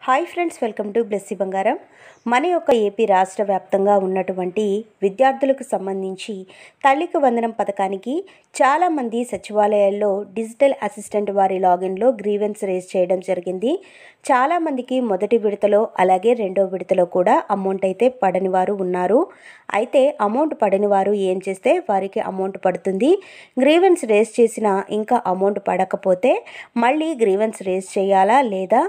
Hi friends, welcome to Blessy బంగారం. మన యొక్క ఏపీ రాష్ట్ర వ్యాప్తంగా ఉన్నటువంటి విద్యార్థులకు సంబంధించి తల్లికి వందనం పథకానికి చాలామంది సచివాలయాల్లో డిజిటల్ అసిస్టెంట్ వారి లాగిన్లో గ్రీవెన్స్ రేజ్ చేయడం జరిగింది. చాలామందికి మొదటి విడతలో అలాగే రెండో విడతలో కూడా అమౌంట్ అయితే పడని వారు ఉన్నారు. అయితే అమౌంట్ పడని వారు ఏం చేస్తే వారికి అమౌంట్ పడుతుంది, గ్రీవెన్స్ రేజ్ చేసిన ఇంకా అమౌంట్ పడకపోతే మళ్ళీ గ్రీవెన్స్ రేజ్ చేయాలా లేదా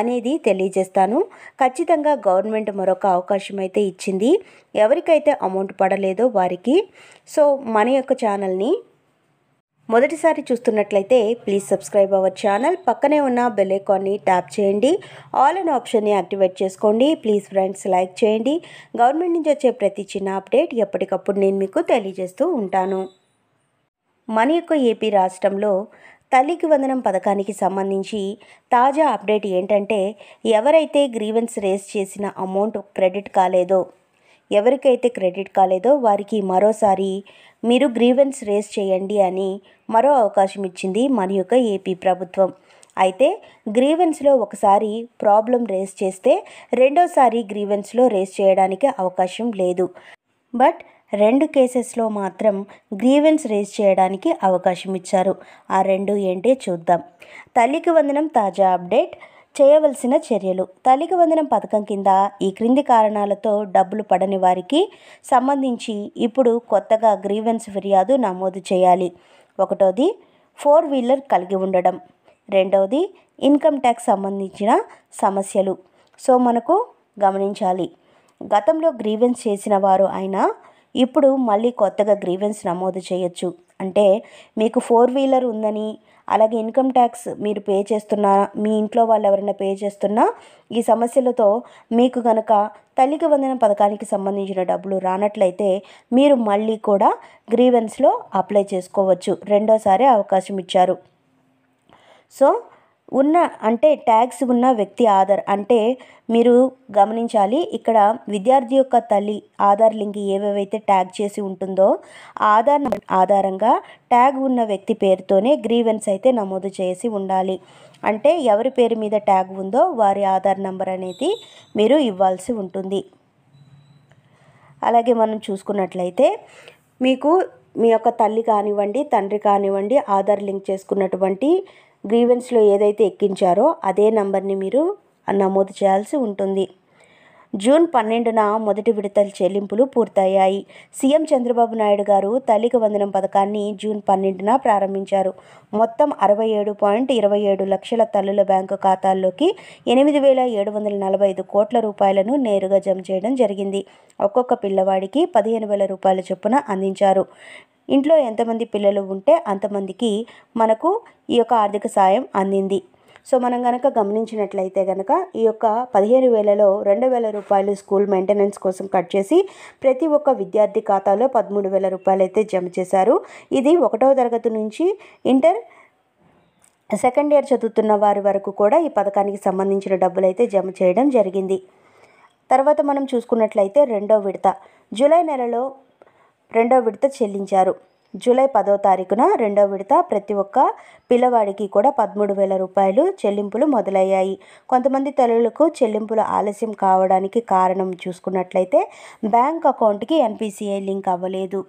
అనేది తెలియజేస్తాను. ఖచ్చితంగా గవర్నమెంట్ మరొక అవకాశం అయితే ఇచ్చింది ఎవరికైతే అమౌంట్ పడలేదో వారికి. సో మన యొక్క ఛానల్ని మొదటిసారి చూస్తున్నట్లయితే ప్లీజ్ సబ్స్క్రైబ్ అవర్ ఛానల్. పక్కనే ఉన్న బెల్ ఐకాన్ని ట్యాప్ చేయండి, ఆల్ అనే ఆప్షన్ని యాక్టివేట్ చేసుకోండి. ప్లీజ్ ఫ్రెండ్స్ లైక్ చేయండి. గవర్నమెంట్ నుంచి వచ్చే ప్రతి చిన్న అప్డేట్ ఎప్పటికప్పుడు నేను మీకు తెలియజేస్తూ ఉంటాను. మన యొక్క ఏపీ రాష్ట్రంలో తల్లికి వందనం పథకానికి సంబంధించి తాజా అప్డేట్ ఏంటంటే, ఎవరైతే గ్రీవెన్స్ రేజ్ చేసిన అమౌంట్ క్రెడిట్ కాలేదో, ఎవరికైతే క్రెడిట్ కాలేదో వారికి మరోసారి మీరు గ్రీవెన్స్ రేజ్ చేయండి అని మరో అవకాశం ఇచ్చింది మన యొక్క ఏపీ ప్రభుత్వం. అయితే గ్రీవెన్స్లో ఒకసారి ప్రాబ్లం రేజ్ చేస్తే రెండోసారి గ్రీవెన్స్లో రేజ్ చేయడానికి అవకాశం లేదు. బట్ 2 కేసెస్లో మాత్రం గ్రీవెన్స్ రేజ్ చేయడానికి అవకాశం ఇచ్చారు. ఆ 2 ఏంటి చూద్దాం. తల్లికి వందనం తాజా అప్డేట్. చేయవలసిన చర్యలు. తల్లికి వందనం పథకం కింద ఈ క్రింది కారణాలతో డబ్బులు పడని వారికి సంబంధించి ఇప్పుడు కొత్తగా గ్రీవెన్స్ ఫిర్యాదు నమోదు చేయాలి. 1వది 4 వీలర్ కలిగి ఉండడం. 2వది ఇన్కమ్ ట్యాక్స్ సంబంధించిన సమస్యలు. సో మనకు గమనించాలి, గతంలో గ్రీవెన్స్ చేసిన వారు అయినా ఇప్పుడు మళ్ళీ కొత్తగా గ్రీవెన్స్ నమోదు చేయొచ్చు. అంటే మీకు 4 వీలర్ ఉందని, అలాగే ఇన్కమ్ ట్యాక్స్ మీరు పే చేస్తున్నా, మీ ఇంట్లో వాళ్ళు ఎవరైనా పే చేస్తున్నా, ఈ సమస్యలతో మీకు కనుక తల్లికి వందనం పథకానికి సంబంధించిన డబ్బులు రానట్లయితే మీరు మళ్ళీ కూడా గ్రీవెన్స్లో అప్లై చేసుకోవచ్చు. రెండోసారి అవకాశం ఇచ్చారు. సో అంటే ట్యాక్స్ ఉన్న వ్యక్తి ఆధార్ అంటే మీరు గమనించాలి, ఇక్కడ విద్యార్థి యొక్క తల్లి ఆధార్ లింక్ ఏవేవైతే ట్యాగ్ చేసి ఉంటుందో ఆధార్ ఆధారంగా ట్యాగ్ ఉన్న వ్యక్తి పేరుతోనే గ్రీవెన్స్ అయితే నమోదు చేసి ఉండాలి. అంటే ఎవరి పేరు మీద ట్యాగ్ ఉందో వారి ఆధార్ నంబర్ అనేది మీరు ఇవ్వాల్సి ఉంటుంది. అలాగే మనం చూసుకున్నట్లయితే మీకు మీ యొక్క తల్లి కానివ్వండి, తండ్రి కానివ్వండి, ఆధార్ లింక్ చేసుకున్నటువంటి గ్రీవెన్స్లో ఏదైతే ఎక్కించారో అదే నంబర్ని మీరు నమోదు చేయాల్సి ఉంటుంది. జూన్ 12న మొదటి విడతల చెల్లింపులు పూర్తయ్యాయి. సీఎం చంద్రబాబు నాయుడు గారు తల్లికి వందనం పథకాన్ని జూన్ 12న ప్రారంభించారు. మొత్తం 67.27 లక్షల తల్లుల బ్యాంకు ఖాతాల్లోకి 8,745 కోట్ల రూపాయలను నేరుగా జమ చేయడం జరిగింది. ఒక్కొక్క పిల్లవాడికి 15,000 రూపాయల చొప్పున అందించారు. ఇంట్లో ఎంతమంది పిల్లలు ఉంటే అంతమందికి మనకు ఈ యొక్క ఆర్థిక సాయం అందింది. సో మనం కనుక గమనించినట్లయితే కనుక ఈ యొక్క 15,000లో 2,000 రూపాయలు స్కూల్ మెయింటెనెన్స్ కోసం కట్ చేసి ప్రతి ఒక్క విద్యార్థి ఖాతాలో 13,000 రూపాయలు అయితే జమ చేశారు. ఇది 1వ తరగతి నుంచి ఇంటర్ సెకండ్ ఇయర్ చదువుతున్న వారి వరకు కూడా ఈ పథకానికి సంబంధించిన డబ్బులు అయితే జమ చేయడం జరిగింది. తర్వాత మనం చూసుకున్నట్లయితే రెండో విడత జూలై నెలలో రెండో విడత చెల్లించారు. జూలై 10వ తారీఖున రెండో విడత ప్రతి ఒక్క పిల్లవాడికి కూడా 13,000 రూపాయలు చెల్లింపులు మొదలయ్యాయి. కొంతమంది తల్లులకు చెల్లింపులు ఆలస్యం కావడానికి కారణం చూసుకున్నట్లయితే బ్యాంక్ అకౌంట్కి NPCI లింక్ అవ్వలేదు.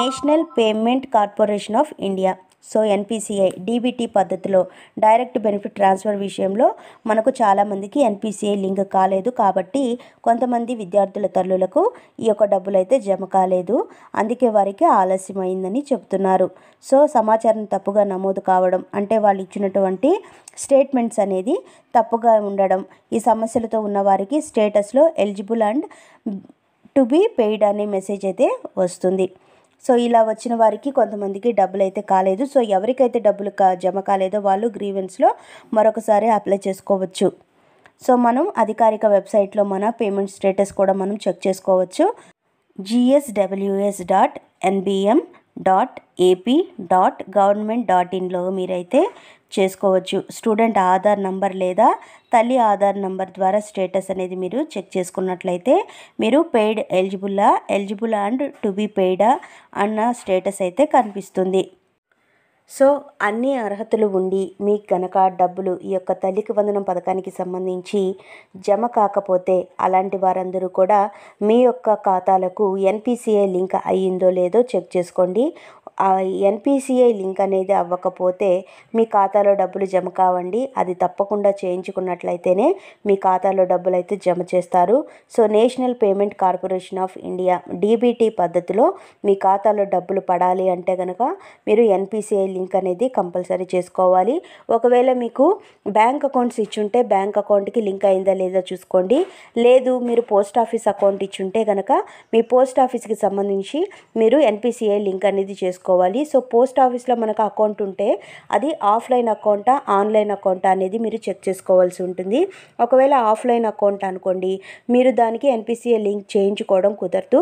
National payment corporation of India so NPCI DBT పద్ధతిలో డైరెక్ట్ బెనిఫిట్ ట్రాన్స్ఫర్ విషయంలో మనకు చాలామందికి NPCI లింక్ కాలేదు. కాబట్టి కొంతమంది విద్యార్థుల తల్లులకు ఈ యొక్క డబ్బులు అయితే జమ కాలేదు. అందుకే వారికి ఆలస్యమైందని చెప్తున్నారు. సో సమాచారం తప్పుగా నమోదు కావడం అంటే వాళ్ళు ఇచ్చినటువంటి స్టేట్మెంట్స్ అనేది తప్పుగా ఉండడం, ఈ సమస్యలతో ఉన్న వారికి స్టేటస్లో eligible and to be paid అనే మెసేజ్ అయితే వస్తుంది. సో ఇలా వచ్చిన వారికి కొంతమందికి డబ్బులు అయితే కాలేదు. సో ఎవరికైతే డబ్బులు జమ కాలేదో వాళ్ళు గ్రీవెన్స్లో మరొకసారి అప్లై చేసుకోవచ్చు. సో మనం అధికారిక వెబ్సైట్లో మన పేమెంట్ స్టేటస్ కూడా మనం చెక్ చేసుకోవచ్చు. gsws.nbm.ap.government.inలో మీరైతే చేసుకోవచ్చు. స్టూడెంట్ ఆధార్ నంబర్ లేదా తల్లి ఆధార్ నంబర్ ద్వారా స్టేటస్ అనేది మీరు చెక్ చేసుకున్నట్లయితే మీరు paid eligible and to be పెయిడా అన్న స్టేటస్ అయితే కనిపిస్తుంది. సో అన్ని అర్హతలు ఉండి మీకు గనక డబ్బులు ఈ యొక్క తల్లికి వందనం పథకానికి సంబంధించి జమ కాకపోతే అలాంటి వారందరూ కూడా మీ యొక్క ఖాతాలకు ఎన్పిసిఐ లింక్ అయ్యిందో లేదో చెక్ చేసుకోండి. ఆ ఎన్పిసిఐ లింక్ అనేది అవ్వకపోతే మీ ఖాతాలో డబ్బులు జమ కావండి. అది తప్పకుండా చేయించుకున్నట్లయితేనే మీ ఖాతాలో డబ్బులు అయితే జమ చేస్తారు. So national payment corporation of India DBT పద్ధతిలో మీ ఖాతాలో డబ్బులు పడాలి అంటే కనుక మీరు ఎన్పిసిఐ లింక్ అనేది కంపల్సరీ చేసుకోవాలి. ఒకవేళ మీకు బ్యాంక్ అకౌంట్స్ ఇచ్చుంటే బ్యాంక్ అకౌంట్కి లింక్ అయిందా లేదా చూసుకోండి. లేదు మీరు పోస్ట్ ఆఫీస్ అకౌంట్ ఇచ్చుంటే కనుక మీ పోస్ట్ ఆఫీస్కి సంబంధించి మీరు ఎన్పిసిఐ లింక్ అనేది చేసుకోవాలి. సో పోస్ట్ ఆఫీస్లో మనకు అకౌంట్ ఉంటే అది ఆఫ్లైన్ అకౌంటా ఆన్లైన్ అకౌంటా అనేది మీరు చెక్ చేసుకోవాల్సి ఉంటుంది. ఒకవేళ ఆఫ్లైన్ అకౌంట్ అనుకోండి, మీరు దానికి ఎన్పిసిఐ లింక్ చేయించుకోవడం కుదరదు.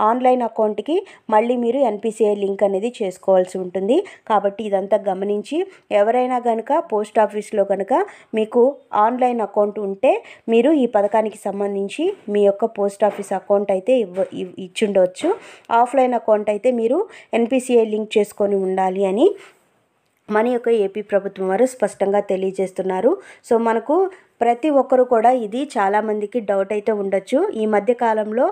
ఆన్లైన్ అకౌంట్కి మళ్ళీ మీరు ఎన్పిసిఐ లింక్ అనేది చేసుకోవాల్సి ఉంటుంది. కాబట్టి ఇదంతా గమనించి ఎవరైనా కనుక పోస్ట్ ఆఫీస్లో కనుక మీకు ఆన్లైన్ అకౌంట్ ఉంటే మీరు ఈ పథకానికి సంబంధించి మీ యొక్క పోస్ట్ ఆఫీస్ అకౌంట్ అయితే ఇచ్చుండవచ్చు. ఆఫ్లైన్ అకౌంట్ అయితే మీరు ఎన్పిసిఐ లింక్ చేసుకొని ఉండాలి అని మన యొక్క ఏపీ ప్రభుత్వం వారు స్పష్టంగా తెలియజేస్తున్నారు. సో మనకు ప్రతి ఒక్కరు కూడా ఇది చాలామందికి డౌట్ అయితే ఉండొచ్చు. ఈ మధ్య కాలంలో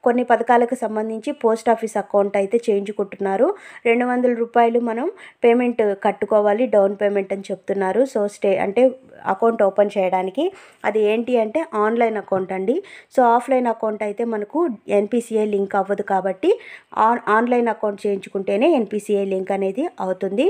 కొన్ని పథకాలకు సంబంధించి పోస్ట్ ఆఫీస్ అకౌంట్ అయితే చేయించుకుంటున్నారు. 200 రూపాయలు మనం పేమెంట్ కట్టుకోవాలి, డౌన్ పేమెంట్ అని చెప్తున్నారు. సో అంటే అకౌంట్ ఓపెన్ చేయడానికి అది ఏంటి అంటే ఆన్లైన్ అకౌంట్ అండి. సో ఆఫ్లైన్ అకౌంట్ అయితే మనకు ఎన్పిసిఐ లింక్ అవ్వదు కాబట్టి ఆన్లైన్ అకౌంట్ చేయించుకుంటేనే ఎన్పిసిఐ లింక్ అనేది అవుతుంది.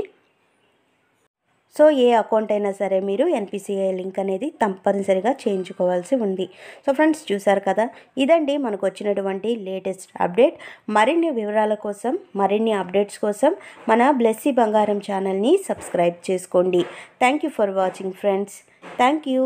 సో ఏ అకౌంట్ అయినా సరే మీరు ఎన్పిసిఐ లింక్ అనేది తప్పనిసరిగా చేయించుకోవాల్సి ఉంది. సో ఫ్రెండ్స్ చూసారు కదా, ఇదండి మనకు వచ్చినటువంటి లేటెస్ట్ అప్డేట్. మరిన్ని వివరాల కోసం మరిన్ని అప్డేట్స్ కోసం మన బ్లెస్సీ బంగారం ఛానల్ని సబ్స్క్రైబ్ చేసుకోండి. Thank you for watching friends. Thank you.